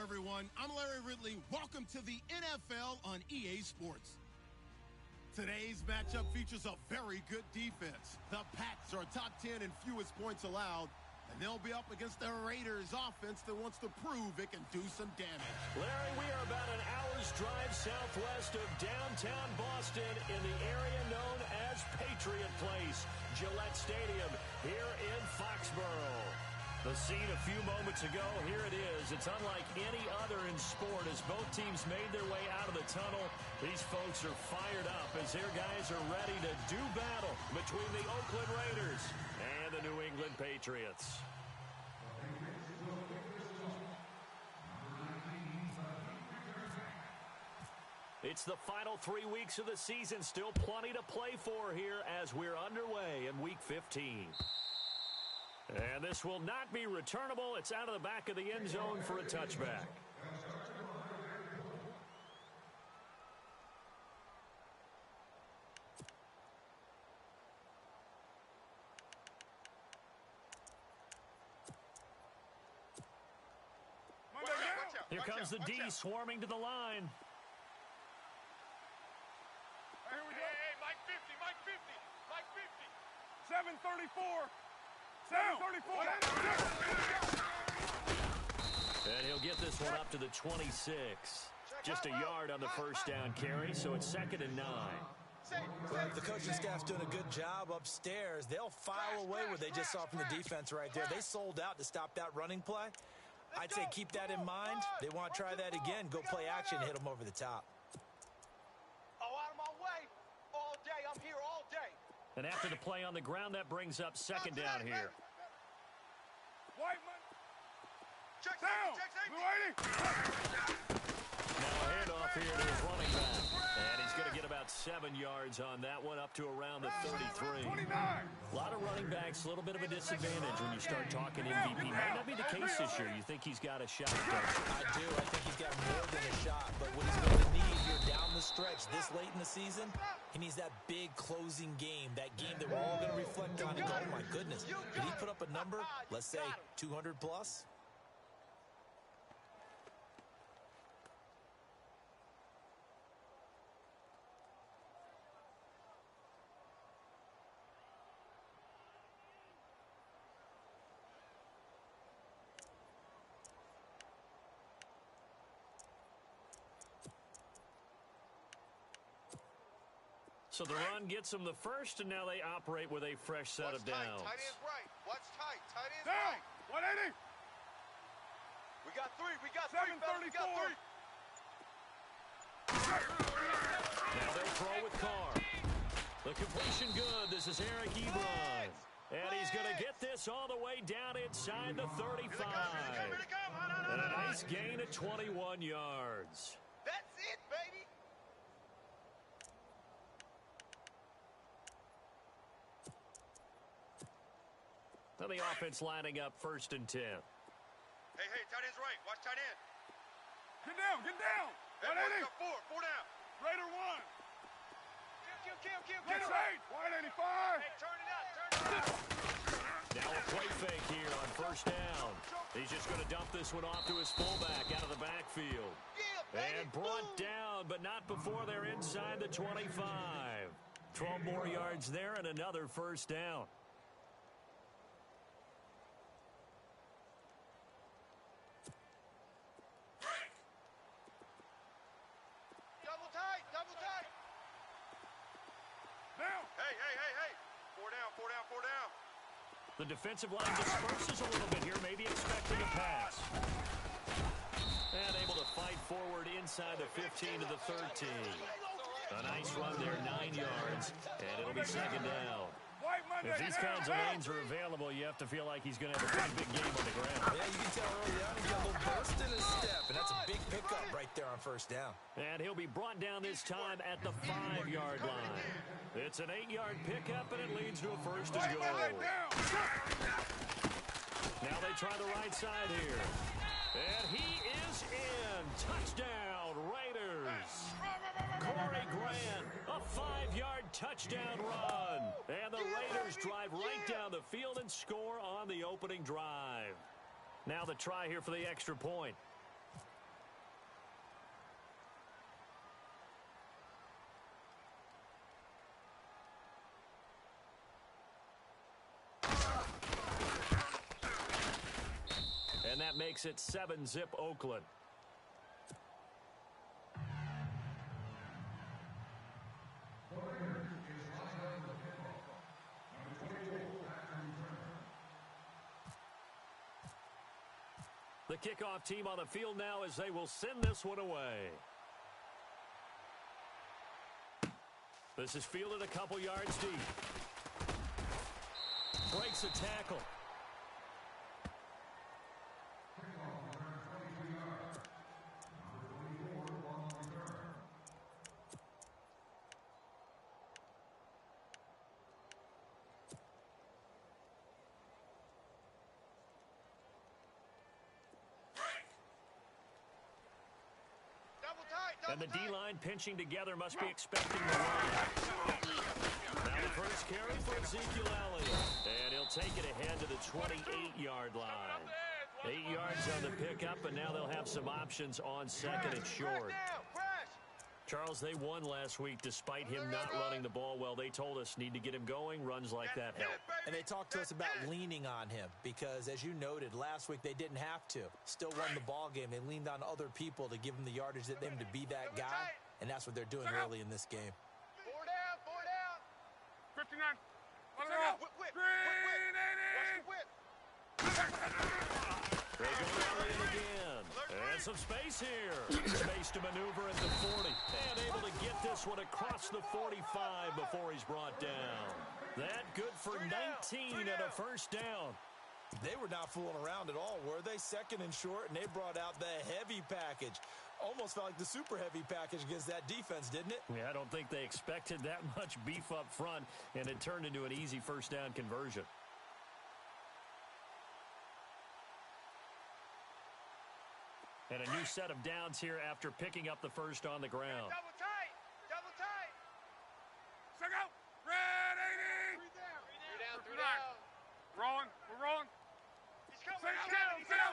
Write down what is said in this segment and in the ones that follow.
everyone. I'm Larry Ridley. Welcome to the NFL on EA Sports. Today's matchup features a very good defense. The Pats are top 10 in fewest points allowed, and they'll be up against the Raiders offense that wants to prove it can do some damage. Larry, we are about an hour's drive southwest of downtown Boston in the area known as Patriot Place, Gillette Stadium, here in Foxborough. The scene a few moments ago, here it is. It's unlike any other in sport as both teams made their way out of the tunnel. These folks are fired up as their guys are ready to do battle between the Oakland Raiders and the New England Patriots. It's the final 3 weeks of the season. Still plenty to play for here as we're underway in Week 15. And this will not be returnable. It's out of the back of the end zone for a touchback. Here comes the D swarming to the line. Here we go. Hey, Mike 50, Mike 50, Mike 50. 734. 734. And he'll get this one up to the 26. Just a yard on the first down carry, so it's 2nd and 9. Well, the coaching staff's doing a good job upstairs. They'll file away what they just saw from the defense right there. They sold out to stop that running play. I'd say keep that in mind. They want to try that again. Go play action, hit them over the top. Oh, out of my way. All day. I'm here all day. And after the play on the ground, that brings up 2nd down here. White man. Check down. Now a handoff here to his running back. And he's going to get about 7 yards on that one, up to around the 33. 29. A lot of running backs, a little bit of a disadvantage when you start talking MVP. Might not be the case this year. You think he's got a shot, don't you? I do. I think he's got more than a shot. But what he's going to need here down the stretch this late in the season, he needs that big closing game, that game that we're all going to reflect on and go, oh, my goodness. Did he put up a number, let's say, 200 plus? So the run gets them the first, and now they operate with a fresh set of downs. Tight end's right. Watch tight. Tight end's down. right. 180. We got 3. We got 3. 734. Now they'll throw with Carr. The completion good. This is Eric Ebron. And he's going to get this all the way down inside the 35. Here they come. And a nice gain of 21 yards. That's it, baby. Now the offense lining up 1st and 10. Hey, tight end's right. Watch tight end. Get down. Hey, 180. 4 down. Raider 1. Kill. Get 8. 185. Hey, turn it up. Now a play fake here on 1st down. He's just going to dump this one off to his fullback out of the backfield. And brought down, but not before they're inside the 25. 12 more yards there and another 1st down. Double tight. Down. Hey. 4 down. The defensive line disperses a little bit here, maybe expecting a pass. And able to fight forward inside the 15 to the 13. A nice run there, 9 yards, and it'll be 2nd down. If these kinds of lanes are available, you have to feel like he's going to have a pretty big game on the ground. Yeah, you can tell early on he's got a little burst in his step, and that's a big pickup right there on 1st down. And he'll be brought down this time at the 5-yard line. It's an 8-yard pickup, and it leads to a 1st and goal. Now they try the right side here. And he is in. Touchdown, Raiders. Corey Grant, a 5-yard touchdown run. And the Raiders drive right down the field and score on the opening drive. Now the try here for the extra point. that makes it 7-zip Oakland. The kickoff team on the field now as they will send this one away. This is fielded a couple yards deep. Breaks a tackle. And the D-line pinching together must be expecting the run. Now the first carry for Ezekiel Elliott. And he'll take it ahead to the 28-yard line. 8 yards on the pickup, and now they'll have some options on second and short. Charles, they won last week despite him not running the ball well. They told us need to get him going. Runs like that help. And they talked to us about leaning on him because, as you noted, last week they didn't have to. Still won the ball game. They leaned on other people to give him the yardage that they need to be that guy, and that's what they're doing early in this game. 59. They go early again. And some space here. Space to maneuver at the 40. And able to get this one across the 45 before he's brought down. That good for 19 and a first down. They were not fooling around at all, were they? Second and short, and they brought out the heavy package. Almost felt like the super heavy package against that defense, didn't it? Yeah, I don't think they expected that much beef up front, and it turned into an easy first down conversion. And a new set of downs here after picking up the first on the ground. Double tight. Double tight. Check out. Red 80. Three down. Rolling. We're rolling. He's coming. Now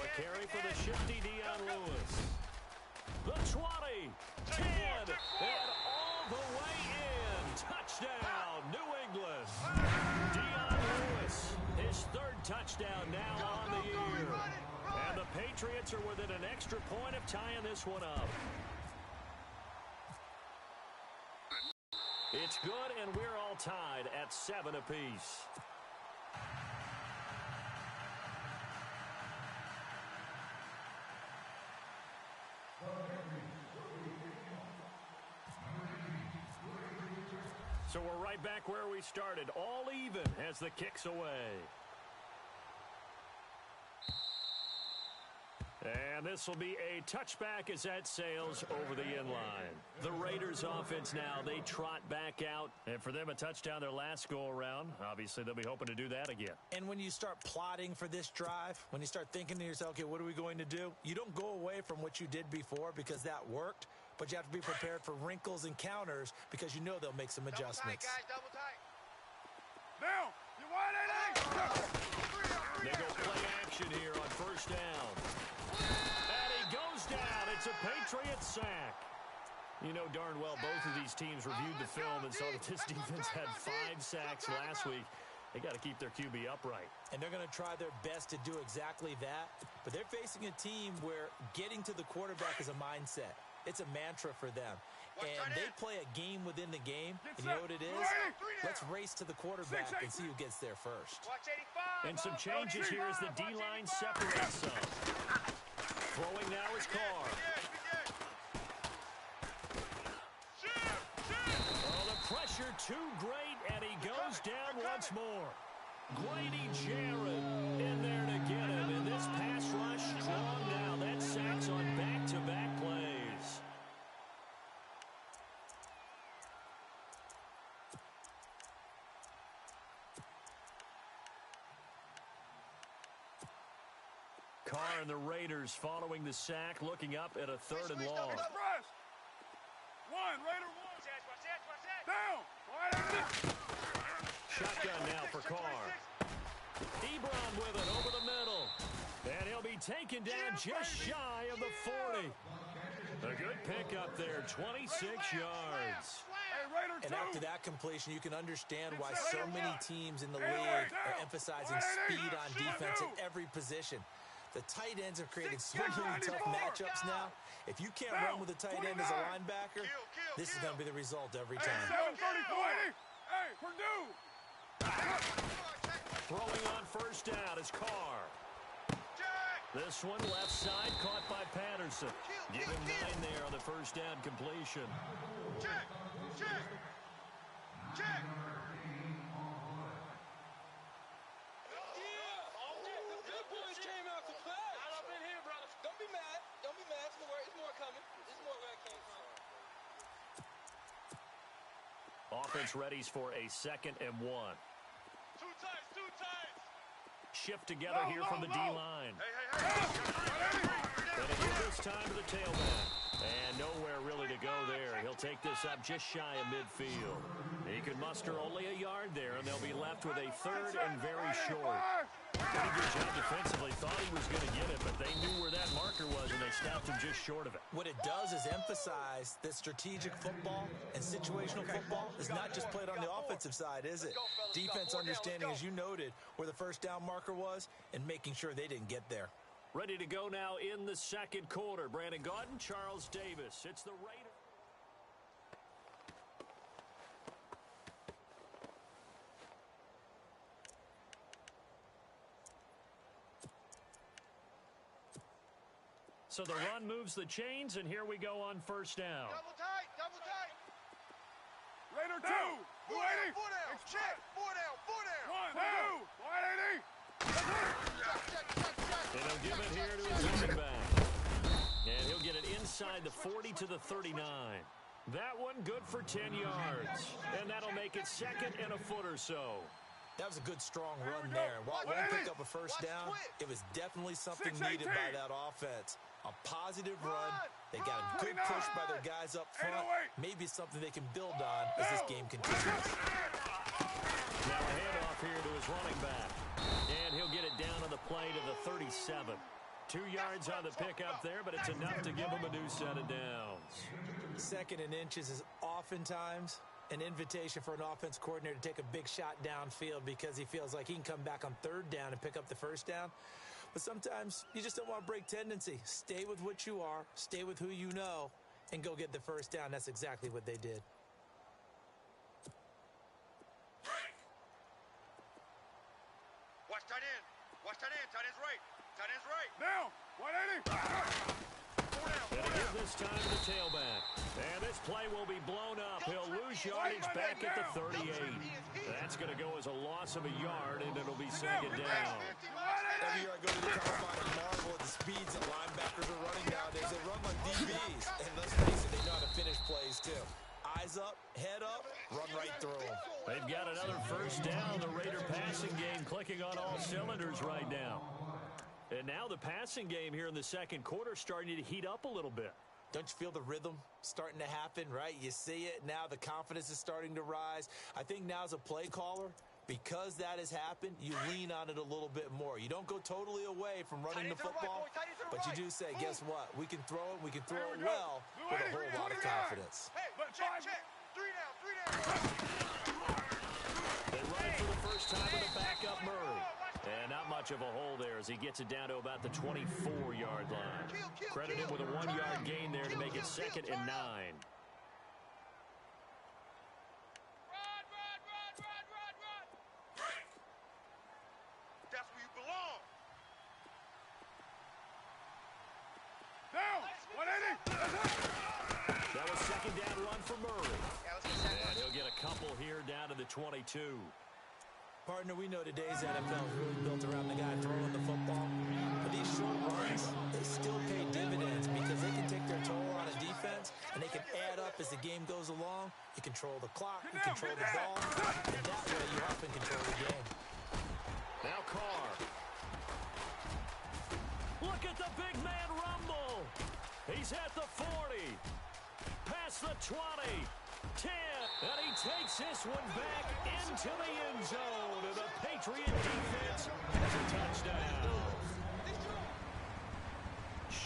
a carry for the shifty Dion Lewis. The 20, 10, and all the way in. Touchdown, New England. Dion Lewis, his third touchdown now on the year. And the Patriots are within an extra point of tying this one up. It's good, and we're all tied at 7 apiece. So we're right back where we started, all even as the kick's away. And this will be a touchback as that sails over the inline. The Raiders offense now, they trot back out. And for them, a touchdown their last go-around. Obviously, they'll be hoping to do that again. And when you start plotting for this drive, when you start thinking to yourself, okay, what are we going to do? You don't go away from what you did before because that worked. But you have to be prepared for wrinkles and counters because you know they'll make some adjustments. Double tight, Down. You want it? They go play action here on first down. And he goes down. It's a Patriot sack. You know darn well both of these teams reviewed the film and saw that this defense had 5 sacks last week. They got to keep their QB upright. And they're going to try their best to do exactly that. But they're facing a team where getting to the quarterback is a mindset. It's a mantra for them. And they play a game within the game. And you know what it is? Let's race to the quarterback and see who gets there first. Watch 85. And some changes here as the D-line separates some. Throwing now is Carr. Oh, the pressure too great, and he goes down once more. Grady Jarrett in there to get him. And this pass rush strong now. That sacks on back-to-back plays. Carr and the Raiders following the sack, looking up at a 3rd and long. Press. One. Raider one. Down. Shotgun now for Carr. Ebron with it over the middle. And he'll be taken down just shy of the 40. A good pickup there, 26 yards. Hey, And after that completion, you can understand why so many teams in the league are emphasizing speed on defense at every position. The tight ends have created so many tough matchups now. If you can't run with a tight end as a linebacker, this is going to be the result every time. Hey, Purdue! Throwing on first down is Carr. This one left side caught by Patterson. Give him 9 there on the first down completion. Check! Offense readies for a 2nd and 1. Two times. Shift together here from the D-line. Hey. And a hit this time to the tailback. And nowhere really to go there. He'll take this up just shy of midfield. He could muster only a yard there, and they'll be left with a 3rd and very short. Pretty good job defensively. Thought he was going to get it, but they knew where that marker was, and they stopped him just short of it. What it does is emphasize that strategic football and situational football is not just played on the offensive side, is it? Defense understanding, as you noted, where the first down marker was and making sure they didn't get there. Ready to go now in the 2nd quarter. Brandon Gaudin, Charles Davis. It's the Raiders. So the run moves the chains, and here we go on first down. Double tight. Raider 2! Four down. Check. Four down. 1, 2! 180! And he'll give it here to his running back. And he'll get it inside the 40 to the 39. That one good for 10 yards. And that'll make it 2nd and a foot or so. That was a good, strong run there. And while it won't pick up a first down, it was definitely something needed by that offense. A positive run. They got a good push by their guys up front. Maybe something they can build on as this game continues. Now a handoff here to his running back. And he'll get it down on the play to the 37. 2 yards on the pickup there, but it's enough to give him a new set of downs. 2nd and inches is oftentimes an invitation for an offense coordinator to take a big shot downfield because he feels like he can come back on 3rd down and pick up the first down. But sometimes you just don't want to break tendency. Stay with what you are, stay with who you know, and go get the first down. That's exactly what they did. Watch tight end. Tight end's right. Down! 180! And a hit this time to the tailback. And this play will be blown up. He'll lose yardage back at the 38. That's going to go as a loss of a yard, and it'll be 2nd down. Every year I go to the combine and marvel at the speeds that linebackers are running nowadays. They run like DBs. And let's face it, they know how to finish plays, too. Eyes up, head up, run right through them. They've got another first down. The Raider passing game clicking on all cylinders right now. And now the passing game here in the 2nd quarter starting to heat up a little bit. Don't you feel the rhythm starting to happen, right? You see it now. The confidence is starting to rise. I think now as a play caller, because that has happened, you lean on it a little bit more. You don't go totally away from running the football, but you do say, guess what? We can throw it. We can throw it well with a whole lot of confidence. Hey, check. 3 down. They run it for the first time with a backup Murray. And not much of a hole there as he gets it down to about the 24-yard line. Credit him with a 1-yard gain there to make it 2nd and 9. Run. That's where you belong. Down! 180! That was 2nd down run for Murray. And he'll get a couple here down to the 22. Partner, we know today's NFL is really built around the guy throwing the football. But these short runs, they still pay dividends because they can take their toll on a defense, and they can add up as the game goes along. You control the clock, you control the ball, and that way you often control the game. Now Carr. Look at the big man rumble. He's at the 40. Past the 20. 10, and he takes this one back into the end zone, and the Patriot defense has a touchdown.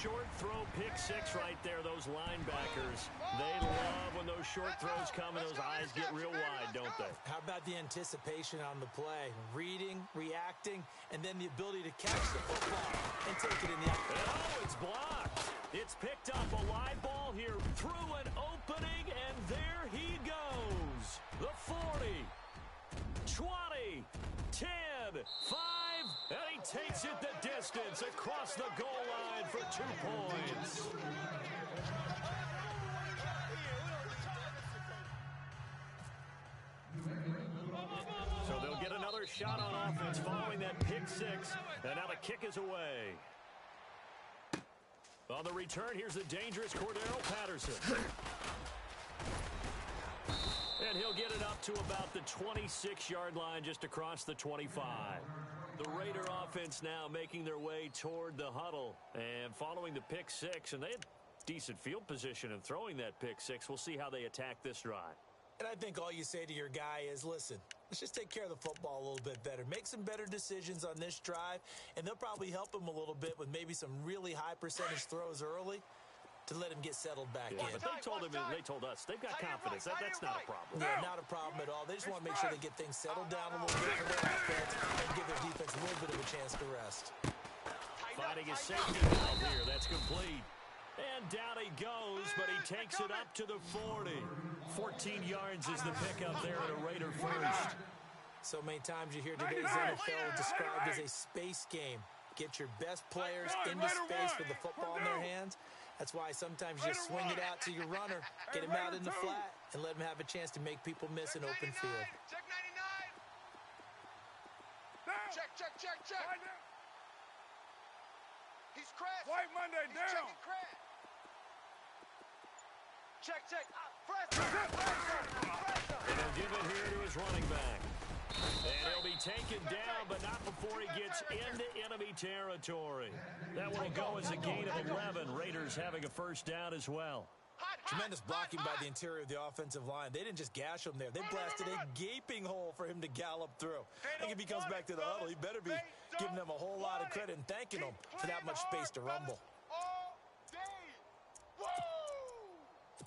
short throw pick six right there, those linebackers. They love when those short throws come and those eyes get real wide, don't they? How about the anticipation on the play? Reading, reacting, and then the ability to catch the football and take it in the end. Oh, it's blocked. It's picked up a live ball here through an opening, and there he goes. The 40, 20, 10, 5, and he takes it the distance across the goal line for 2 points. So they'll get another shot on offense following that pick six, and now the kick is away. On the return, here's the dangerous Cordero Patterson. And he'll get it up to about the 26-yard line, just across the 25. The Raider offense now making their way toward the huddle. And following the pick six, and they had decent field position in throwing that pick six. We'll see how they attack this drive. And I think all you say to your guy is, listen, let's just take care of the football a little bit better. Make some better decisions on this drive, and they'll probably help him a little bit with maybe some really high percentage throws early to let him get settled back in. But they told us they've got confidence. That's not a problem. Yeah, not a problem at all. They just want to make sure they get things settled down a little bit for their offense and give their defense a little bit of a chance to rest. Finding his safety valve here. That's complete. And down he goes, but he takes it up to the 40. 14 yards is the pickup there at a Raider first. So many times you hear today's NFL described as a space game. Get your best players into space with the football in their hands. That's why sometimes you just swing it out to your runner, get him out in the flat, and let him have a chance to make people miss an open field. Check 99. Check. He's crashed. White Monday He's down. checking crash. Check. Fresh. And he'll give it here to his running back. And he'll be taken down, but not before he gets into enemy territory. That will go as a gain of 11. Raiders having a first down as well. Tremendous blocking by the interior of the offensive line. They didn't just gash him there. They blasted a gaping hole for him to gallop through. I think if he comes back to the huddle, he better be giving them a whole lot of credit and thanking them for that much space to rumble. All day. Whoa!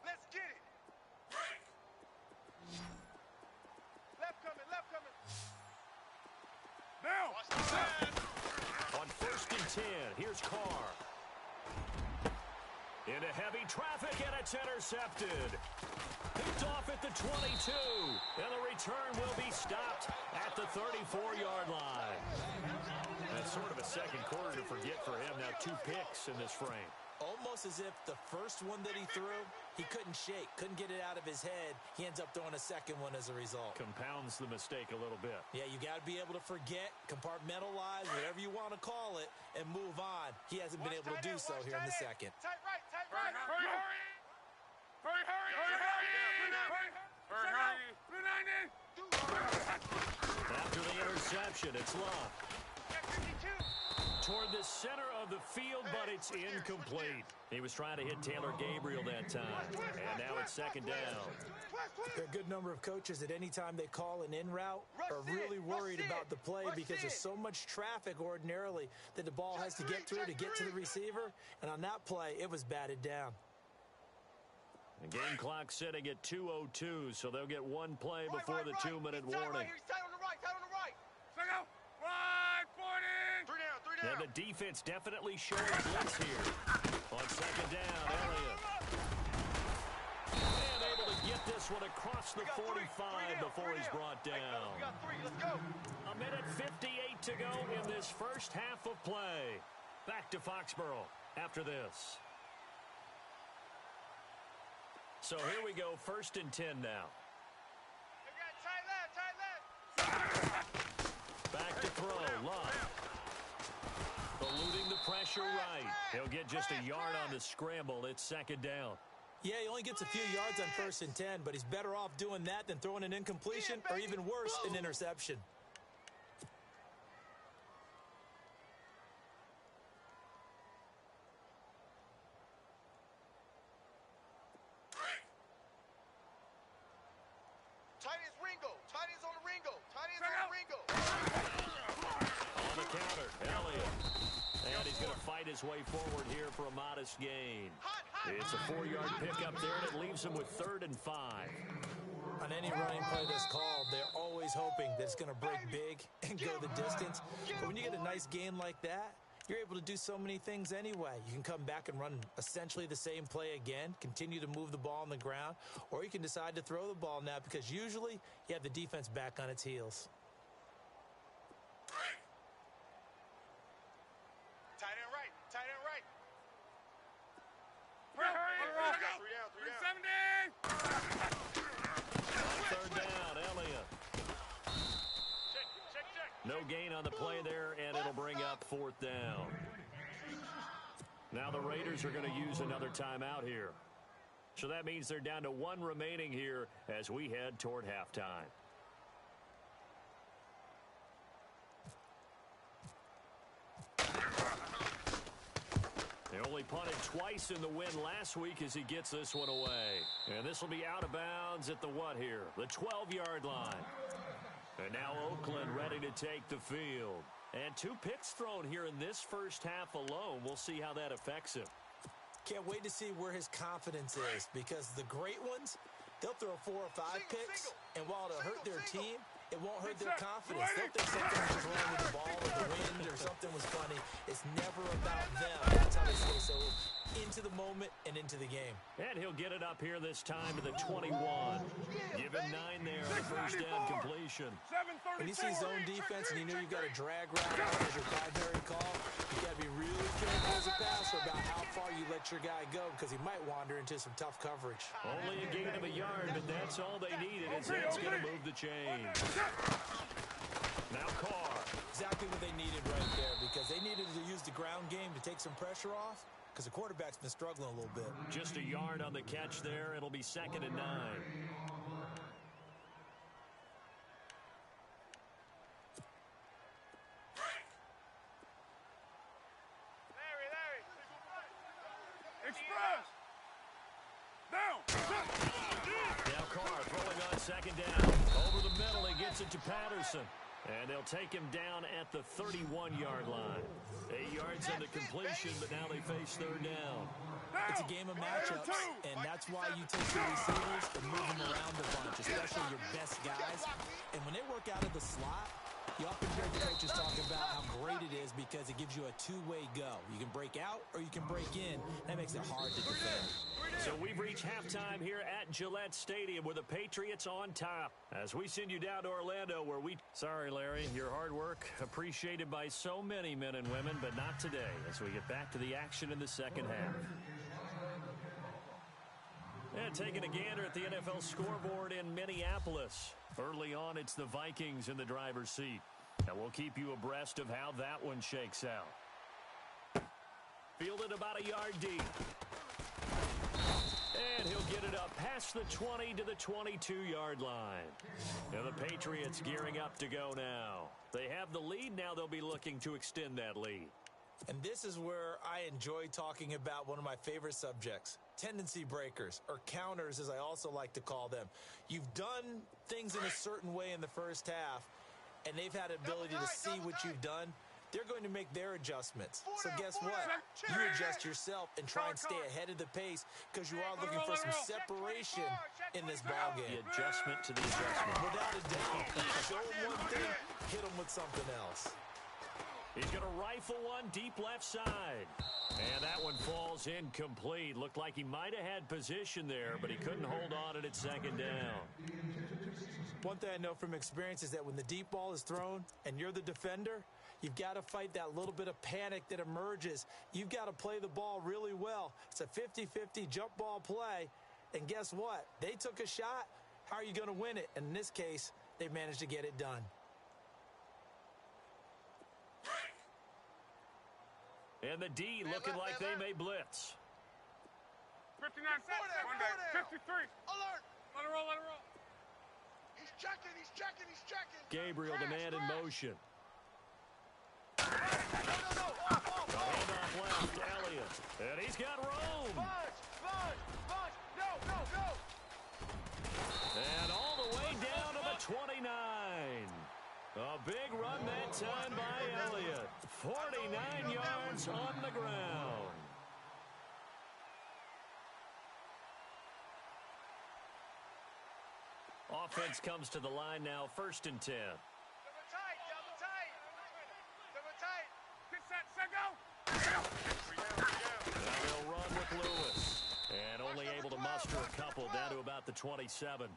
Let's get it. Left coming. Down. On 1st and 10, here's Carr. Into heavy traffic, and it's intercepted. Picked off at the 22, and the return will be stopped at the 34-yard line. That's sort of a second quarter to forget for him. Now 2 picks in this frame. Almost as if the first one that he threw, he couldn't shake, couldn't get it out of his head. He ends up throwing a second one as a result. Compounds the mistake a little bit. Yeah, you got to be able to forget, compartmentalize, whatever you want to call it, and move on. He hasn't been able to do so here in the second. Tight right. After the interception, it's Love. Toward the center of the field, but it's incomplete. He was trying to hit Taylor Gabriel that time. And now it's 2nd down. There are a good number of coaches at any time they call an in route are really worried about the play because there's so much traffic ordinarily that the ball has to get through to get to the receiver. And on that play, it was batted down. The game clock sitting at 2:02, so they'll get one play before the 2-minute warning. He's tight on the right. Check out. Right, 40. 3 down. And the defense definitely showing blitz here. On 2nd down, Elliott. And able to get this one across the 45 before he's brought down. We got 3. Let's go. 1:58 to go in this first half of play. Back to Foxborough after this. So here we go, 1st and 10 now. Tight left. Back to throw, Love. Eluding the pressure right. He'll get just a yard on the scramble. It's 2nd down. Yeah, he only gets a few yards on 1st and 10, but he's better off doing that than throwing an incompletion or even worse, an interception. On the counter, Elliott. And he's going to fight his way forward here for a modest gain. It's a 4-yard pickup there, and it leaves him with 3rd and 5. On any running play that's called, they're always hoping that it's going to break big and go the distance. But when you get a nice gain like that, you're able to do so many things anyway. You can come back and run essentially the same play again, continue to move the ball on the ground, or you can decide to throw the ball now because usually you have the defense back on its heels. Tight end right. Tight end right. Third down, Elliott. No gain on the play there, and it'll bring up 4th down. Now the Raiders are going to use another timeout here. So that means they're down to 1 remaining here as we head toward halftime. They only punted twice in the win last week as he gets this one away. And this will be out of bounds at the what here? The 12-yard line. And now Oakland ready to take the field. And 2 picks thrown here in this first half alone. We'll see how that affects him. Can't wait to see where his confidence is because the great ones, they'll throw 4 or 5 picks, and while it'll hurt their team, it won't hurt their confidence. They'll think something was wrong with the ball or the wind or something was funny. It's never about them. That's how they stay so into the moment and into the game. And he'll get it up here this time to the 21. Give him 9 there on the first down completion. When you see zone defense and you know you've got a drag route out as your primary call, you've got to be really careful as a passer about how far you let your guy go because he might wander into some tough coverage. Only a gain of a yard, but that's all they needed as that's going to move the chains. Now Carr. Exactly what they needed right there because they needed to use the ground game to take some pressure off because the quarterback's been struggling a little bit. Just a yard on the catch there. It'll be 2nd and 9. Larry. Express. Down. Now Carr throwing on 2nd down. Over the middle, he gets it to Patterson. And they'll take him down at the 31-yard line. 8 yards on the completion, but now they face 3rd down. It's a game of matchups, and that's why you take your receivers and move them around a bunch, especially your best guys. And when they work out of the slot, you often hear the coaches talk about how great it is because it gives you a 2-way go. You can break out or you can break in. That makes it hard to defend. So we've reached halftime here at Gillette Stadium with the Patriots on top. As we send you down to Orlando where we... Sorry, Larry, your hard work appreciated by so many men and women, but not today as we get back to the action in the second half. And taking a gander at the NFL scoreboard in Minneapolis. Early on, it's the Vikings in the driver's seat. And we'll keep you abreast of how that one shakes out. Fielded about a yard deep. And he'll get it up past the 20 to the 22-yard line. And the Patriots gearing up to go now. They have the lead. Now they'll be looking to extend that lead. And this is where I enjoy talking about one of my favorite subjects, tendency breakers, or counters as I also like to call them. You've done things in a certain way in the first half, and they've had the ability to see what you've done. They're going to make their adjustments. So guess what? You adjust yourself and try and stay ahead of the pace because you are looking for some separation in this ballgame. The adjustment to the adjustment. Without a doubt. Show them one thing, hit them with something else. He's going to rifle one deep left side. And that one falls incomplete. Looked like he might have had position there, but he couldn't hold on at 2nd down. One thing I know from experience is that when the deep ball is thrown and you're the defender, you've got to fight that little bit of panic that emerges. You've got to play the ball really well. It's a 50-50 jump ball play. And guess what? They took a shot. How are you going to win it? And in this case, they managed to get it done. And the D looking like they may blitz. 59 seconds. 53. Alert. Let it roll. He's checking. Gabriel, the man in motion. No. Handoff left, Elliott. And he's got room. Bunch. No. And all the way down to the 29. A A big run that time by Elliott. 49 yards on the ground. Offense comes to the line now, 1st and 10. Double tight, double tight. Double tight. Get set, set, go. Now they'll run with Lewis. And only able to muster a couple down to about the 27.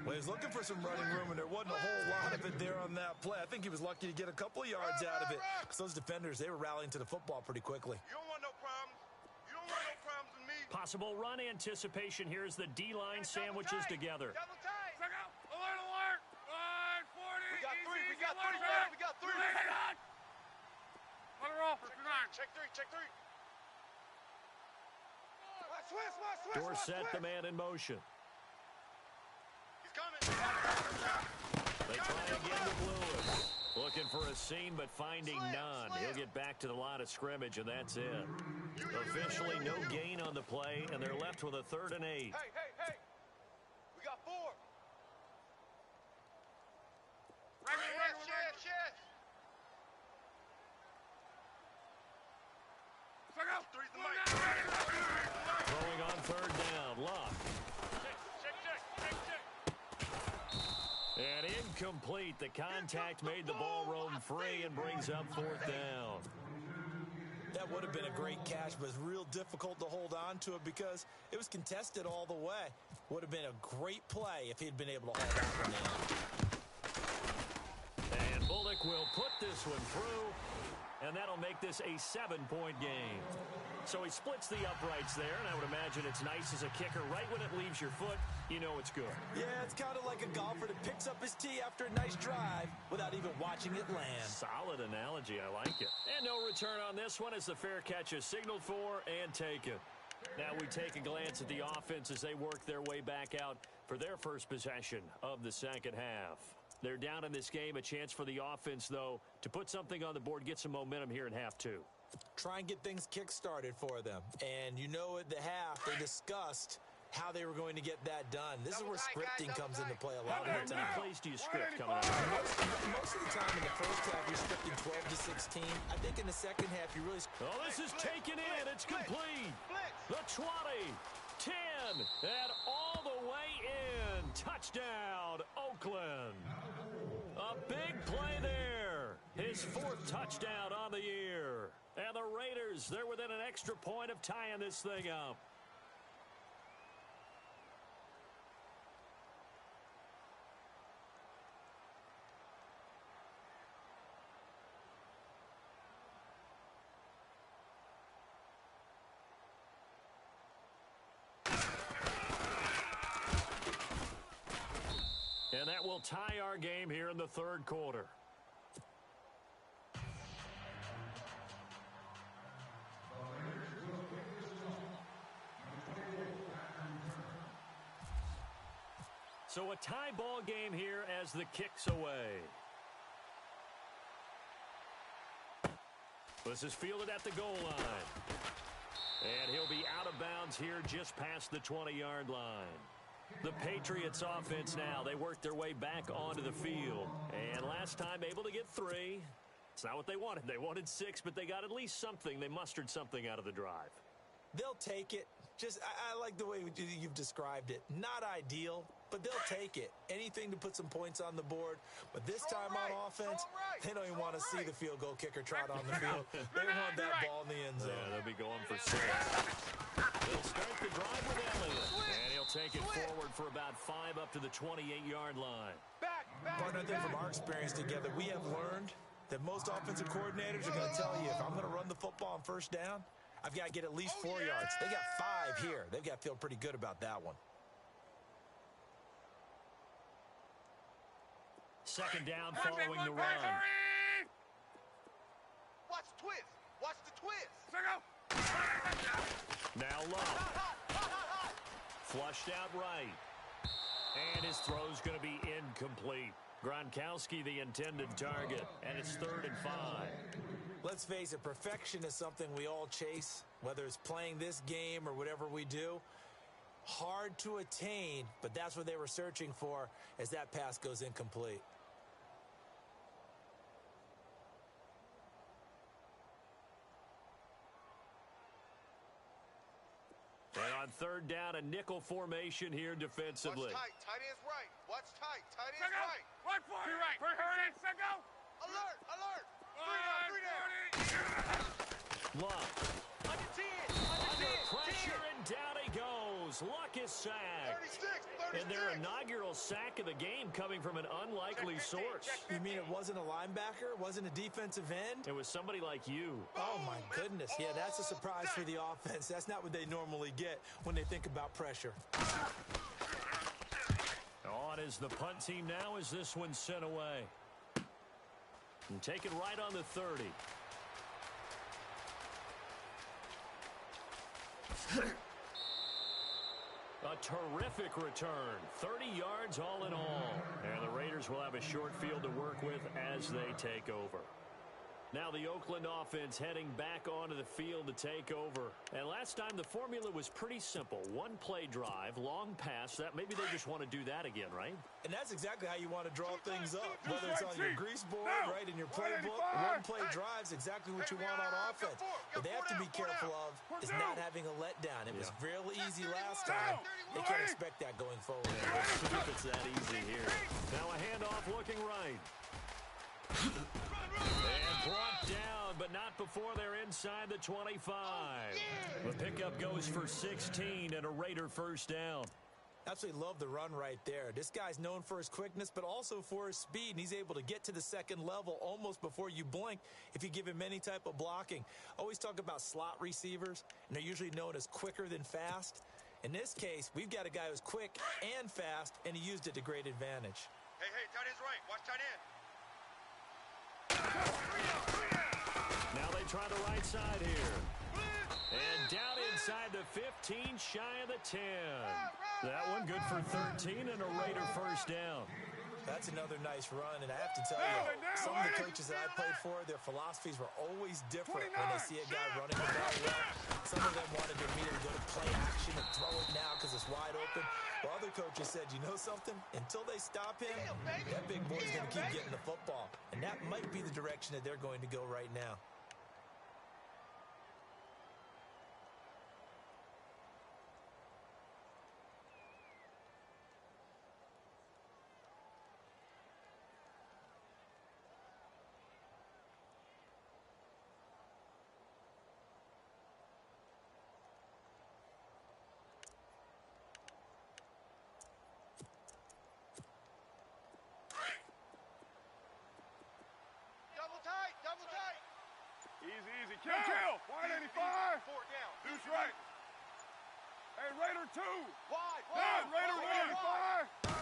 Well, he was looking for some running room, and there wasn't a whole lot of it there on that play. I think he was lucky to get a couple of yards out of it, because those defenders, they were rallying to the football pretty quickly. You don't want no problems. You don't want no problems with me. Possible run anticipation here as the D-line sandwiches together. Double tight. Check out. Alert, alert. 40. We got three. We got three, man. We got three. Hang on. Let her off. Check three. Check three. Switch. Dorsett, the man in motion. He's coming. They try again with Lewis. Looking for a seam, but finding none. He'll get back to the line of scrimmage, and that's it. Officially no gain on the play, and they're left with a 3rd and 8. Hey. We got 4. Yes. Check out. Three's the mic. Throwing on 3rd down. Luck. Check. And incomplete. The contact made the ball roam free and brings up 4th down. That would have been a great catch, but it's real difficult to hold on to it because it was contested all the way. Would have been a great play if he'd been able to hold that one in. And Bullock will put this one through, and that'll make this a 7-point game. So he splits the uprights there, and I would imagine it's nice as a kicker. Right when it leaves your foot, you know it's good. Yeah, it's kind of like a golfer that picks up his tee after a nice drive without even watching it land. Solid analogy. I like it. And no return on this one as the fair catch is signaled for and taken. Now we take a glance at the offense as they work their way back out for their first possession of the second half. They're down in this game. A chance for the offense, though, to put something on the board, get some momentum here in half 2. Try and get things kick-started for them. And you know at the half, they discussed how they were going to get that done. This is where scripting comes into play a lot of the How many time. plays do you script coming up? Most of the time in the first half, you're scripting 12 to 16. I think in the second half, you really... Oh, this is taken in. It's complete. The 20, 10, and all the way in. Touchdown, Oakland. A big play there. His 4th touchdown on the year. And the Raiders, they're within an extra point of tying this thing up. And that will tie our game here in the 3rd quarter. So a tie ball game here as the kick's away. This is fielded at the goal line. And he'll be out of bounds here just past the 20-yard line. The Patriots offense now, they work their way back onto the field. And last time able to get 3. It's not what they wanted. They wanted 6, but they got at least something. They mustered something out of the drive. They'll take it. I like the way you've described it. Not ideal, but they'll take it. Anything to put some points on the board. But this time on offense, they don't even want to see the field goal kicker trot on the field. They want that ball in the end zone. Yeah, they'll be going for 6. They'll start the drive with Elliott. And he'll take it forward for about 5 up to the 28-yard line. Partner, I think from our experience together, we have learned that most offensive coordinators are going to tell you, if I'm going to run the football on 1st down, I've got to get at least 4 yards. They got 5 here. They've got to feel pretty good about that one. Second down following the run. Watch the twist. Watch the twist. Now Love. Flushed out right. And his throw's going to be incomplete. Gronkowski the intended target. And it's 3rd and 5. Let's face it, perfection is something we all chase, whether it's playing this game or whatever we do. Hard to attain, but that's what they were searching for as that pass goes incomplete. third down, a nickel formation here defensively. Watch tight. Tight end's right. Watch tight. Tight end's Second. right. Right for you. Right. Hurry. Second. Go. Alert. Alert. Three down. Luck. Under 10. Under pressure, and down he goes. Luck is sacked. 36. And their inaugural sack of the game coming from an unlikely source. You mean it wasn't a linebacker? It wasn't a defensive end? It was somebody like you. Oh, my goodness. Yeah, that's a surprise for the offense. That's not what they normally get when they think about pressure. On is the punt team now as this one's sent away. And take it right on the 30. A terrific return. 30 yards all in all. And the Raiders will have a short field to work with as they take over. Now the Oakland offense heading back onto the field to take over. And last time the formula was pretty simple. One play drive, long pass. That maybe they just want to do that again, right? And that's exactly how you want to draw things up. Whether it's on your grease board, right, in your playbook, one play drive's exactly what you want on offense. What they have to be careful of is not having a letdown. It was real easy last time. They can't expect that going forward. Let's see if it's that easy here. Now a handoff looking right. And brought down, but not before they're inside the 25. The pickup goes for 16 and a Raider first down. Absolutely love the run right there. This guy's known for his quickness, but also for his speed, and he's able to get to the second level almost before you blink if you give him any type of blocking. Always talk about slot receivers, and they're usually known as quicker than fast. In this case, we've got a guy who's quick and fast, and he used it to great advantage. Hey, tight end's right. Watch tight end. Now they try the right side here. And down inside the 15, shy of the 10. That one good for 13 and a Raider first down. That's another nice run, and I have to tell you, some of the coaches that I played for, their philosophies were always different when they see a guy running the ball well. Some of them wanted to immediately go to play action and throw it now because it's wide open. While other coaches said, you know something? Until they stop him, that big boy's going to keep getting the football. And that might be the direction that they're going to go right now. Double tight. Easy. Kill. Wide 85. 4 down. Deuce right. Hey, Raider 2. Wide. Raider 185.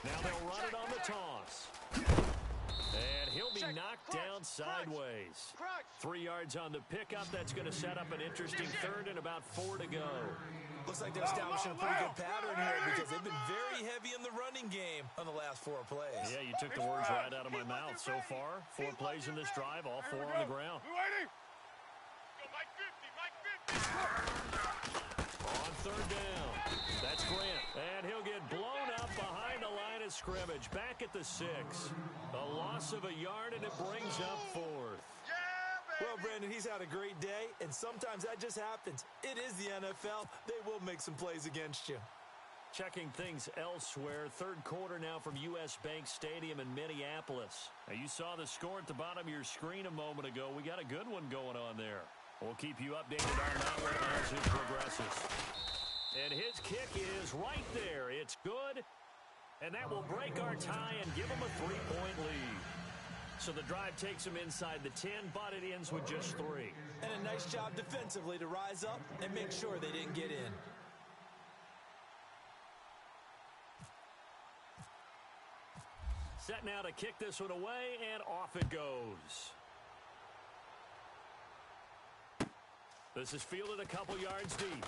Now they'll run it on the toss. And he'll be knocked down sideways. 3 yards on the pickup. That's going to set up an interesting third and about 4 to go. Looks like they're establishing a pretty good pattern here because they've been very heavy in the running game on the last 4 plays. Yeah, you took the words right out of my mouth. So far, 4 plays in this drive, all 4 on the ground. On third down, that's Grant. And he'll get blown up behind the line of scrimmage. Back at the 6. A loss of a yard, and it brings up 4th. Well, Brandon, he's had a great day, and sometimes that just happens. It is the NFL. They will make some plays against you. Checking things elsewhere. Third quarter now from U.S. Bank Stadium in Minneapolis. Now, you saw the score at the bottom of your screen a moment ago. We got a good one going on there. We'll keep you updated on that one as it progresses. And his kick is right there. It's good, and that will break our tie and give him a 3-point lead. So the drive takes him inside the 10, but it ends with just 3. And a nice job defensively to rise up and make sure they didn't get in. Set now to kick this one away, and off it goes. This is fielded a couple yards deep.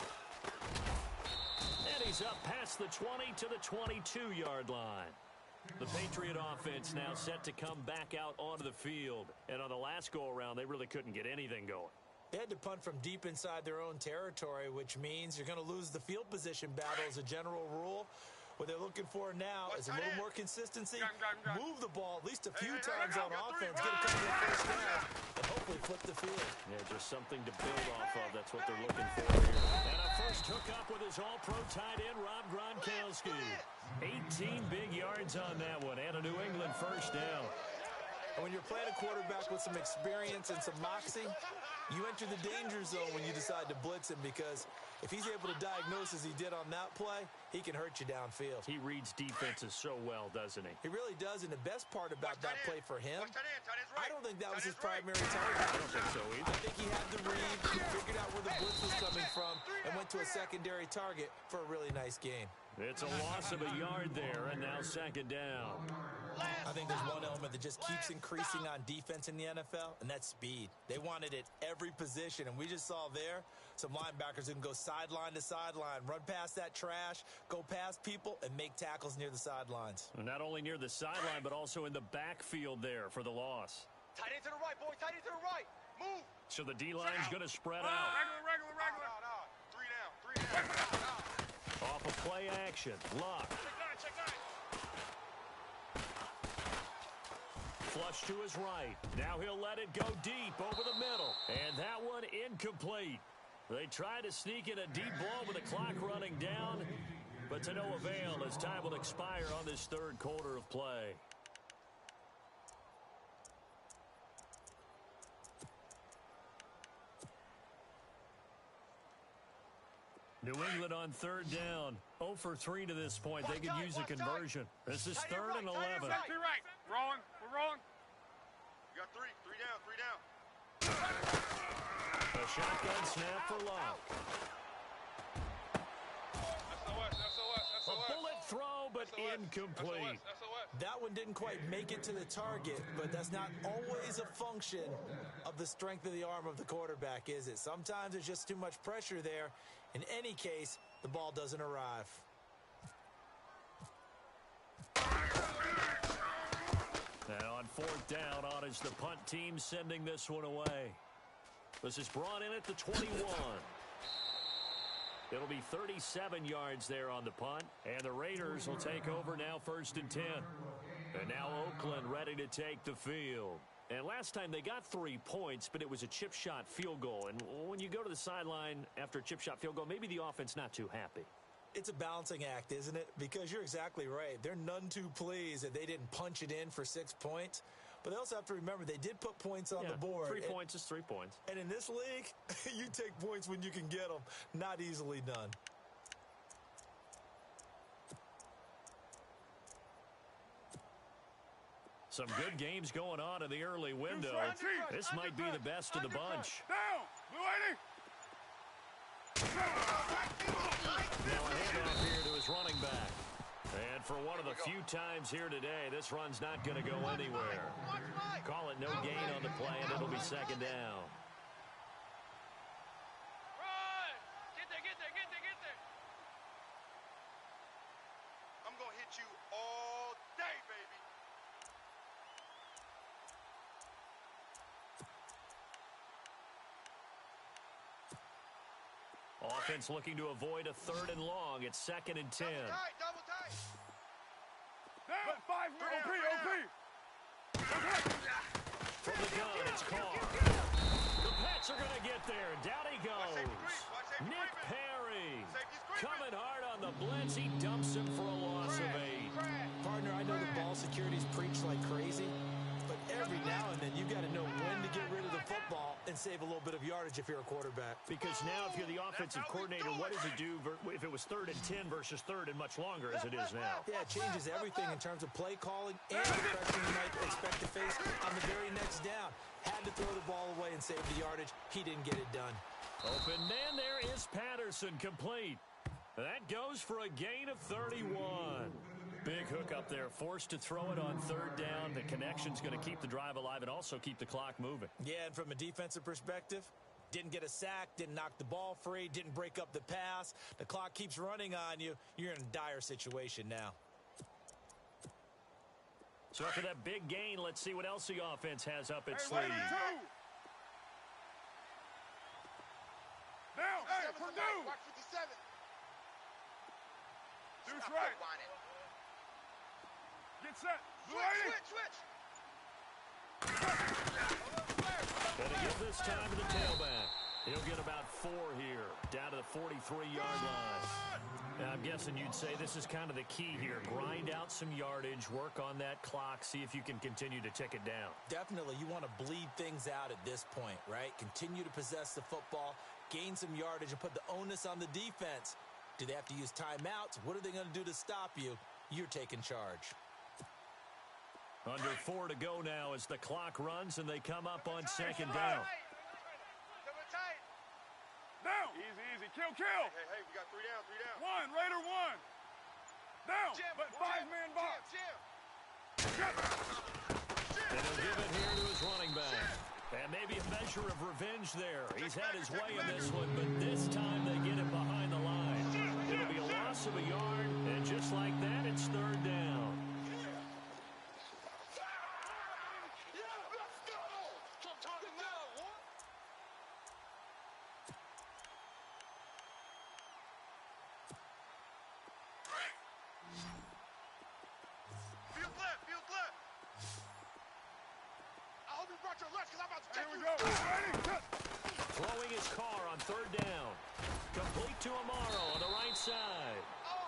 And he's up past the 20 to the 22-yard line. The Patriot offense now set to come back out onto the field. And on the last go-around, they really couldn't get anything going. They had to punt from deep inside their own territory, which means you're going to lose the field position battle as a general rule. What they're looking for now is a little more consistency. Got him. Move the ball at least a few times on offense. Get a couple of first downs, and hopefully flip the field. Yeah, just something to build off of. That's what they're looking for here. And a first hookup with his all-pro tight end, Rob Gronkowski. 18 big yards on that one, and a New England first down. And when you're playing a quarterback with some experience and some moxie, you enter the danger zone when you decide to blitz him, because if he's able to diagnose as he did on that play, he can hurt you downfield. He reads defenses so well, doesn't he? He really does, and the best part about that play for him, I don't think that was his primary target. I don't think so either. I think he had the read, he figured out where the blitz was coming from, and went to a secondary target for a really nice game. It's a loss of a yard there, and now second down. I think there's one element that just keeps increasing on defense in the NFL, and that's speed. They want it at every position, and we just saw there some linebackers who can go sideline to sideline, run past that trash, go past people, and make tackles near the sidelines. Not only near the sideline, but also in the backfield there for the loss. Tight end to the right, boys. Tight end to the right. Move. So the D-line's going to spread out. Regular. No. 3 down. Off of play action. Luck. Check nine. Flush to his right. Now he'll let it go deep over the middle. And that one incomplete. They try to sneak in a deep ball with the clock running down, but to no avail as time will expire on this third quarter of play. New England on third down. 0 for 3 to this point. They could use a conversion. This is 3rd and 11. Right. Rolling. We're rolling. You got 3 down. A shotgun snap for Luck. SOS. A bullet throw, but incomplete. SOS. That one didn't quite make it to the target, but that's not always a function of the strength of the arm of the quarterback, is it? Sometimes there's just too much pressure there. In any case, the ball doesn't arrive. And on 4th down, on is the punt team sending this one away. This is brought in at the 21. It'll be 37 yards there on the punt, and the Raiders will take over now 1st and 10. And now Oakland ready to take the field. And last time they got 3 points, but it was a chip shot field goal. And when you go to the sideline after a chip shot field goal, maybe the offense not too happy. It's a balancing act, isn't it? Because you're exactly right. They're none too pleased that they didn't punch it in for 6 points. But they also have to remember they did put points on the board. 3 points is 3 points. And in this league, you take points when you can get them. Not easily done. Some good games going on in the early window. This might be the best of the bunch. Down. Blue 80. Now a handoff here to his running back. And for one of the few times here today, this run's not going to go anywhere. Call it no gain on the play, and it'll be 2nd down. Run. Get there. I'm going to hit you all day, baby. Offense looking to avoid a 3rd and long. It's 2nd and 10. Double tight. Down. 5. OP. From the gun, it's Carr. The Pats are going to get there. Down he goes. Nick Perry coming hard on the blitz. He dumps him for a loss of 8. Partner, I know the ball security's preached like crazy, but every now and then you got to know when to get rid of the football and save a little bit of yardage if you're a quarterback. Because now if you're the offensive coordinator, what does it do if it was 3rd and 10 versus 3rd and much longer as it is now? Yeah, it changes everything in terms of play calling and the pressure you might expect to face on the very next down. Had to throw the ball away and save the yardage. He didn't get it done. Open man there is Patterson, complete. That goes for a gain of 31. Big hook up there, forced to throw it on 3rd down. The connection's going to keep the drive alive and also keep the clock moving. Yeah, and from a defensive perspective, didn't get a sack, didn't knock the ball free, didn't break up the pass. The clock keeps running on you. You're in a dire situation now. So after that big gain, let's see what else the offense has up its sleeve. Down. Hey, Purdue. Watch 57. Deuce Stop right. whining. Get set. Switch. Gonna give this time to the tailback. He'll get about 4 here, down to the 43-yard line. Now, I'm guessing you'd say this is kind of the key here. Grind out some yardage, work on that clock, see if you can continue to tick it down. Definitely, you want to bleed things out at this point, right? Continue to possess the football, gain some yardage, and put the onus on the defense. Do they have to use timeouts? What are they going to do to stop you? You're taking charge. Under 4 to go now as the clock runs and they come up on second down. Down. Easy. Kill. Hey, we got 3 down. 1, Raider 1. Down. But 5-man box. And he'll give it here to his running back. And maybe a measure of revenge there. He's had his way in this one, but this time they get him behind the line. It'll be a loss of a yard, and just like that, it's third down. Throwing his car on third down. Complete to Amaro on the right side.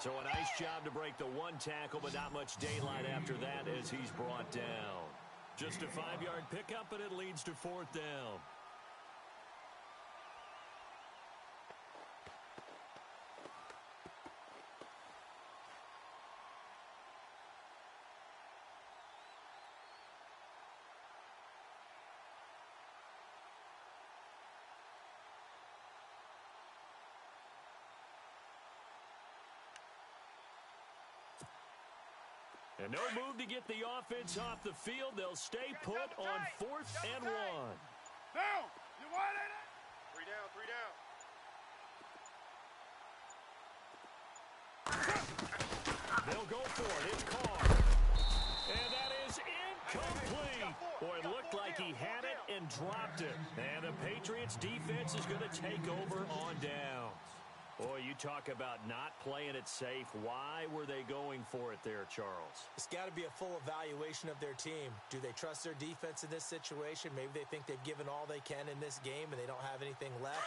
So a nice job to break the 1 tackle, but not much daylight after that as he's brought down. Just a 5-yard pickup, and it leads to 4th down. And no move to get the offense off the field. They'll stay put on 4th and 1. Down. You wide in it? 3 down. They'll go for it. It's Carr. And that is incomplete. Boy, it looked like he had it and dropped it. And the Patriots defense is going to take over on downs. Boy, you talk about not playing it safe. Why were they going for it there, Charles? It's got to be a full evaluation of their team. Do they trust their defense in this situation? Maybe they think they've given all they can in this game and they don't have anything left.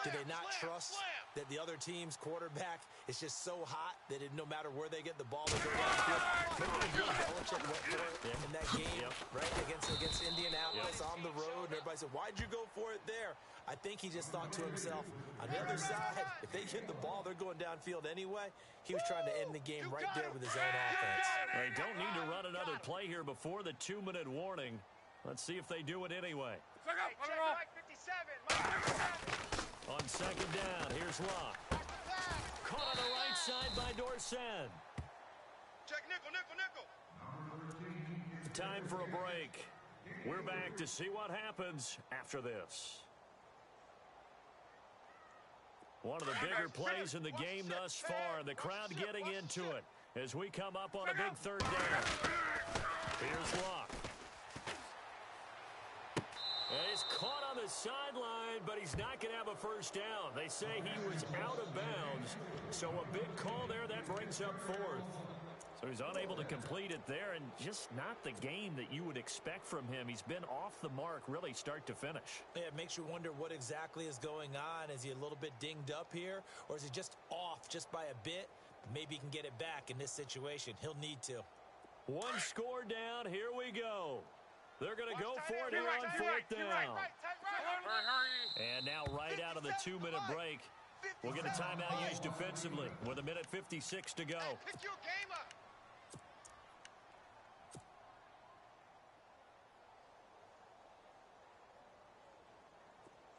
Do they not trust that the other team's quarterback is just so hot that no matter where they get the ball, they go downfield? Maybe Belichick went for it in that game, right, against Indianapolis on the road, and everybody said, why'd you go for it there? I think he just thought to himself, on the other side, if they get the ball, they're going downfield anyway. He was trying to end the game right there with his own offense. They don't need to run another play here before the 2-minute warning. Let's see if they do it anyway. On second down, here's Locke. Caught on the right side by Dorsett. Check nickel. Time for a break. We're back to see what happens after this. One of the bigger plays in the game thus far. The crowd getting into it as we come up on a big third down. Here's Locke. And he's caught on the sideline, but he's not going to have a first down. They say he was out of bounds. So a big call there that brings up 4th. So he's unable to complete it there, and just not the game that you would expect from him. He's been off the mark really start to finish. Yeah, it makes you wonder what exactly is going on. Is he a little bit dinged up here, or is he just off just by a bit? Maybe he can get it back in this situation. He'll need to. 1 score down. Here we go. They're going to go for it here on 4th down. And now right out of the 2-minute break, we'll get a timeout used defensively with 1:56 to go. Pick your game up.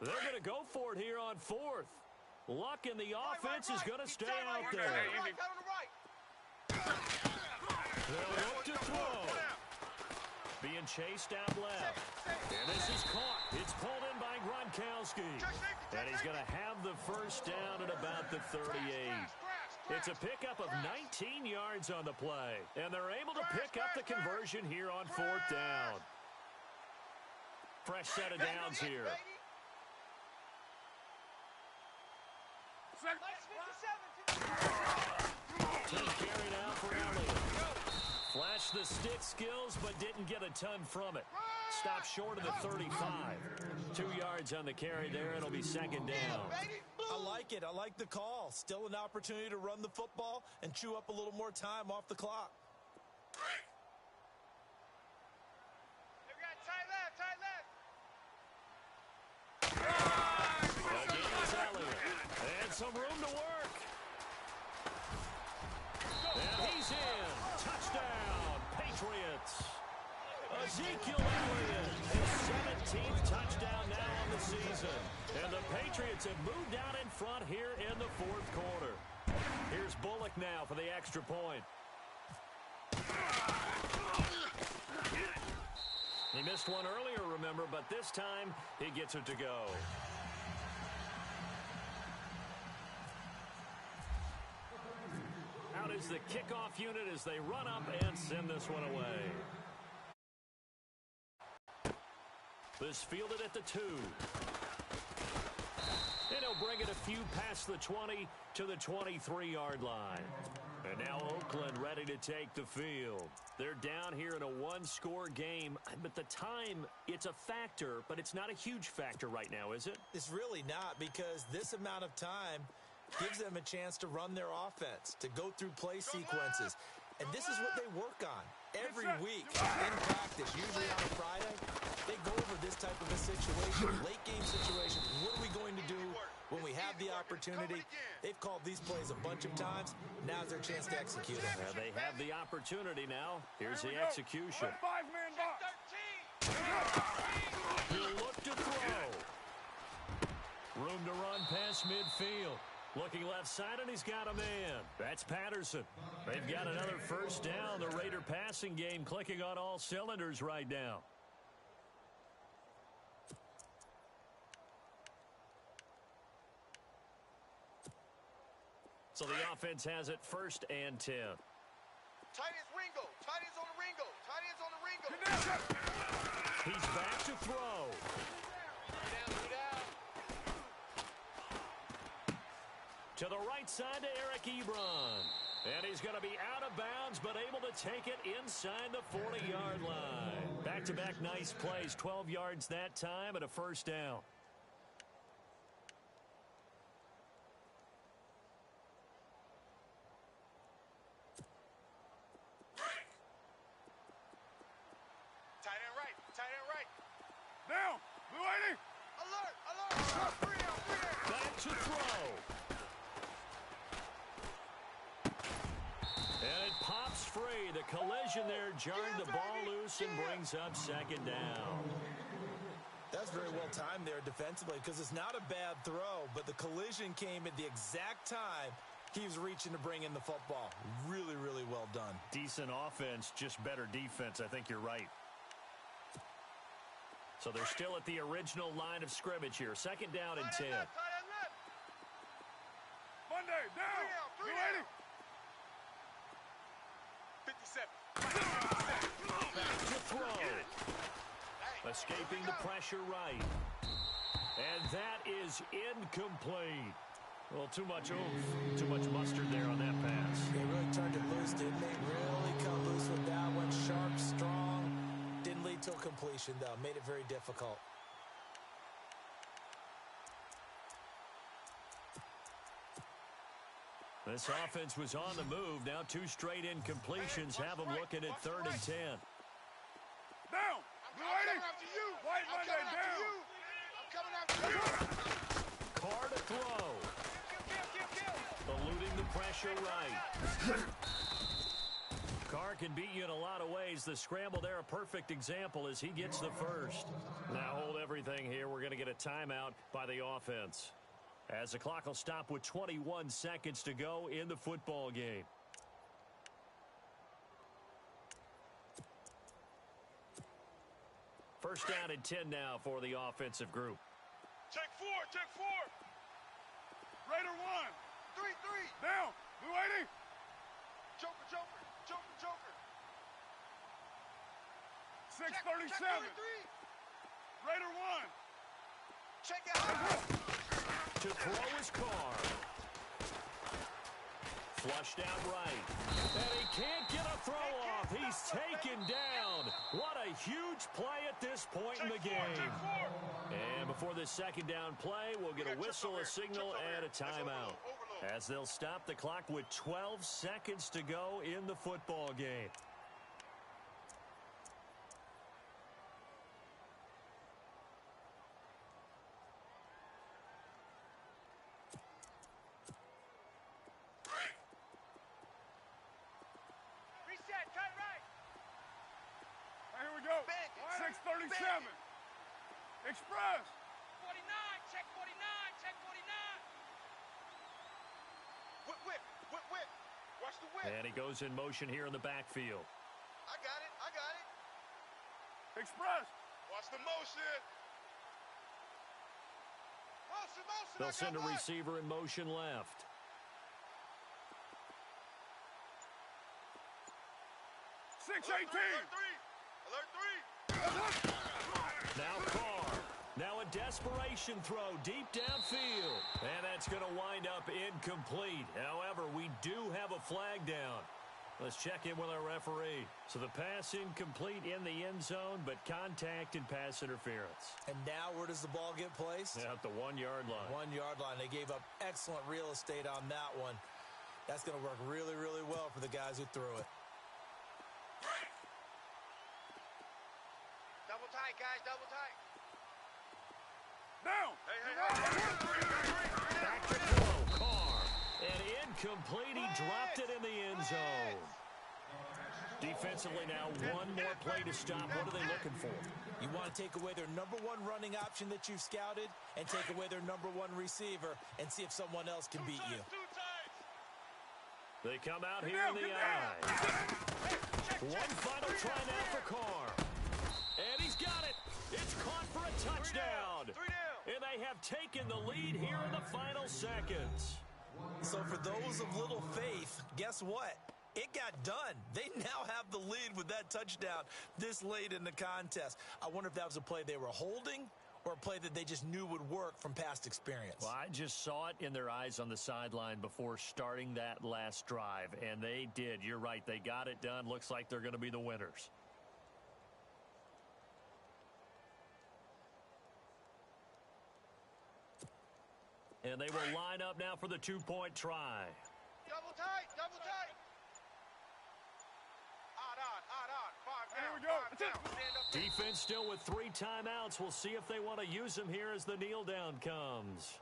They're going to go for it here on 4th. Luck in the offense is going to stay out there. They'll look to throw. Being chased out left. And this is caught. It's pulled in by Gronkowski. And he's going to have the first down at about the 38. It's a pickup of 19 yards on the play. And they're able to pick up the conversion here on 4th down. Fresh set of downs here. Third carry now for Elliott. Flashed the stick skills, but didn't get a ton from it. Stopped short of the 35. 2 yards on the carry there. It'll be second down. I like it. I like the call. Still an opportunity to run the football and chew up a little more time off the clock. They got tight left, tight left. Again is Elliott. And some room to work. And he's in. Touchdown, Patriots. Ezekiel Elliott, his 17th touchdown now on the season. And the Patriots have moved out in front here in the fourth quarter. Here's Bullock now for the extra point. He missed one earlier, remember, but this time he gets it to go. Out is the kickoff unit as they run up and send this one away. This fielded at the 2. And he'll bring it a few past the 20 to the 23-yard line. And now Oakland ready to take the field. They're down here in a one-score game. But the time, it's a factor, but it's not a huge factor right now, is it? It's really not, because this amount of time gives them a chance to run their offense, to go through play sequences. And this is what they work on every week in practice, usually on a Friday. They go over this type of a situation, late game situation. What are we going to do when we have the opportunity? They've called these plays a bunch of times. Now's their chance to execute them. Yeah, they have the opportunity now. Here's the execution. Five-man box. He'll look to throw. Room to run past midfield. Looking left side, and he's got a man. That's Patterson. They've got another first down. The Raider passing game clicking on all cylinders right now. So the offense has it first and 10. Tight ends Ringo. Tight ends on the Ringo. Tight ends on the Ringo. He's back to throw. To the right side to Eric Ebron. And he's going to be out of bounds, but able to take it inside the 40-yard line. Back-to-back nice plays. 12 yards that time and a first down. Tight end right. Tight end right. Down. Blue 80. Alert. Alert. Free out. Back to throw. And it pops free. The collision there jarred the ball loose and brings up second down. That's very well timed there defensively, because it's not a bad throw, but the collision came at the exact time he was reaching to bring in the football. Really, really well done. Decent offense, just better defense. I think you're right. So they're still at the original line of scrimmage here. Second down and 10. Monday. Down. Blue 80. 57. Back to throw. Escaping the pressure right. And that is incomplete. Well, too much oomph, too much mustard there on that pass. They really turned it loose, didn't they? Really cut loose with that one. Sharp, strong. Didn't lead to a completion, though. Made it very difficult. This offense was on the move. Now 2 straight incompletions have them looking at 3rd and 10. Down. Blue 80. After you. White Monday. Down. I'm coming after you. Carr to throw. Kill. Eluding the pressure right. Carr can beat you in a lot of ways. The scramble there, a perfect example as he gets the first. Now hold everything here. We're going to get a timeout by the offense, as the clock will stop with 21 seconds to go in the football game. First down and 10 now for the offensive group. Check 4. Raider 1. 3. Down. Blue 80. Joker. 637. Check 33. Raider 1. Check it out. To throw is Carr. Flushed out right. And he can't get a throw off. He's taken down. What a huge play at this point in the game. And before this second down play, we'll get a whistle, a signal, and a timeout, as they'll stop the clock with 12 seconds to go in the football game. Reset, cut right. Here we go. 6:37. Express. 49, check 49, check 49. Whip. Watch the whip. And he goes in motion here in the backfield. I got it. Express. Watch the motion. Motion. They'll send a receiver in motion left. Alert 3. Now Carr. Now a desperation throw deep downfield. And that's going to wind up incomplete. However, we do have a flag down. Let's check in with our referee. So the pass incomplete in the end zone, but contact and pass interference. And now where does the ball get placed? At the 1 yard line. 1 yard line. They gave up excellent real estate on that one. That's going to work really, really well for the guys who threw it. Double tight, guys. Double tight. Down. Back to throw. Carr. And incomplete. He dropped it in the end zone. Defensively now, one more play to stop. What are they looking for? You want to take away their number one running option that you've scouted and take away their number one receiver and see if someone else can beat you. They come out here in the eye. One final try now for Carr. And he's got it. It's caught for a touchdown. 3 down. And they have taken the lead here in the final seconds. So for those of little faith, guess what? It got done. They now have the lead with that touchdown this late in the contest. I wonder if that was a play they were holding or a play that they just knew would work from past experience. Well, I just saw it in their eyes on the sideline before starting that last drive, and they did. You're right. They got it done. Looks like they're going to be the winners. And they will line up now for the two-point try. Double tight. Here we go. Defense still with 3 timeouts. We'll see if they want to use them here as the kneel down comes.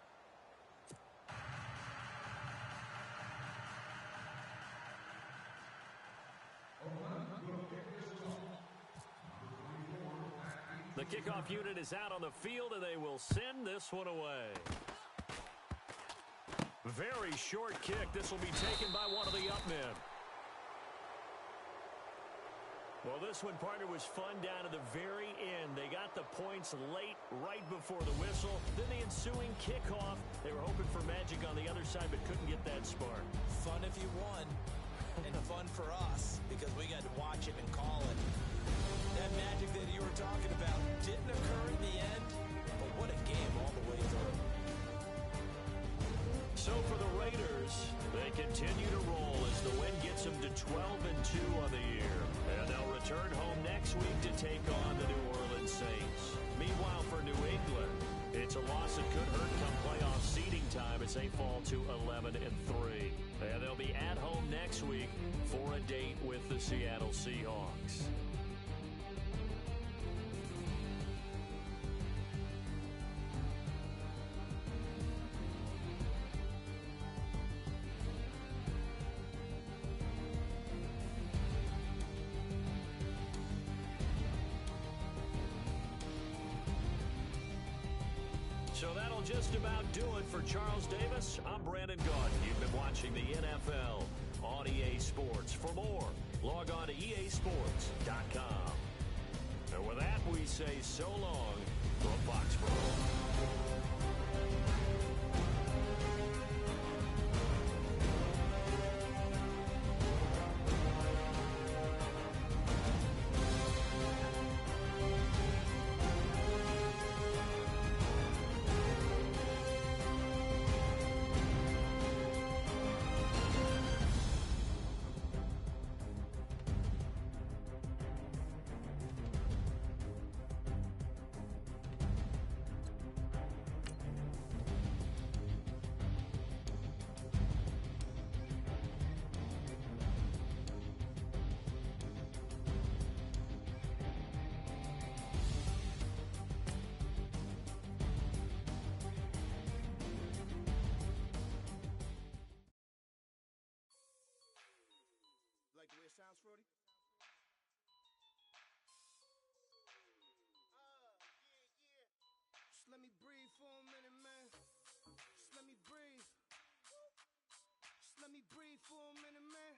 The kickoff unit is out on the field, and they will send this one away. Very short kick. This will be taken by one of the up men. Well, this one, partner, was fun down to the very end. They got the points late, right before the whistle. Then the ensuing kickoff. They were hoping for magic on the other side, but couldn't get that spark. Fun if you won, and fun for us because we got to watch it and call it. That magic that you were talking about didn't occur in the end, but what a game all the way through. So for the Raiders, they continue to roll as the win gets them to 12-2 on the year. And they'll return home next week to take on the New Orleans Saints. Meanwhile, for New England, it's a loss that could hurt come playoff seeding time as they fall to 11-3. And they'll be at home next week for a date with the Seattle Seahawks. So that'll just about do it for Charles Davis. I'm Brandon Gaudin. You've been watching the NFL on EA Sports. For more, log on to easports.com. And with that, we say so long from Foxborough. sounds fruity? Just let me breathe for a minute, man. Just let me breathe. Just let me breathe for a minute, man.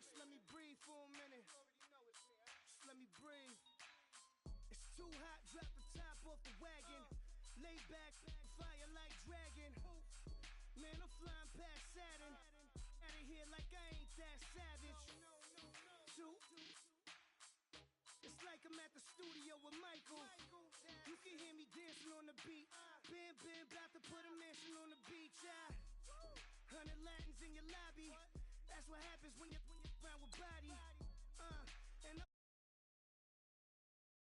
Just let me breathe for a minute. Just let me breathe. It's too hot, drop the top off the wagon. Lay back, fire like dragon.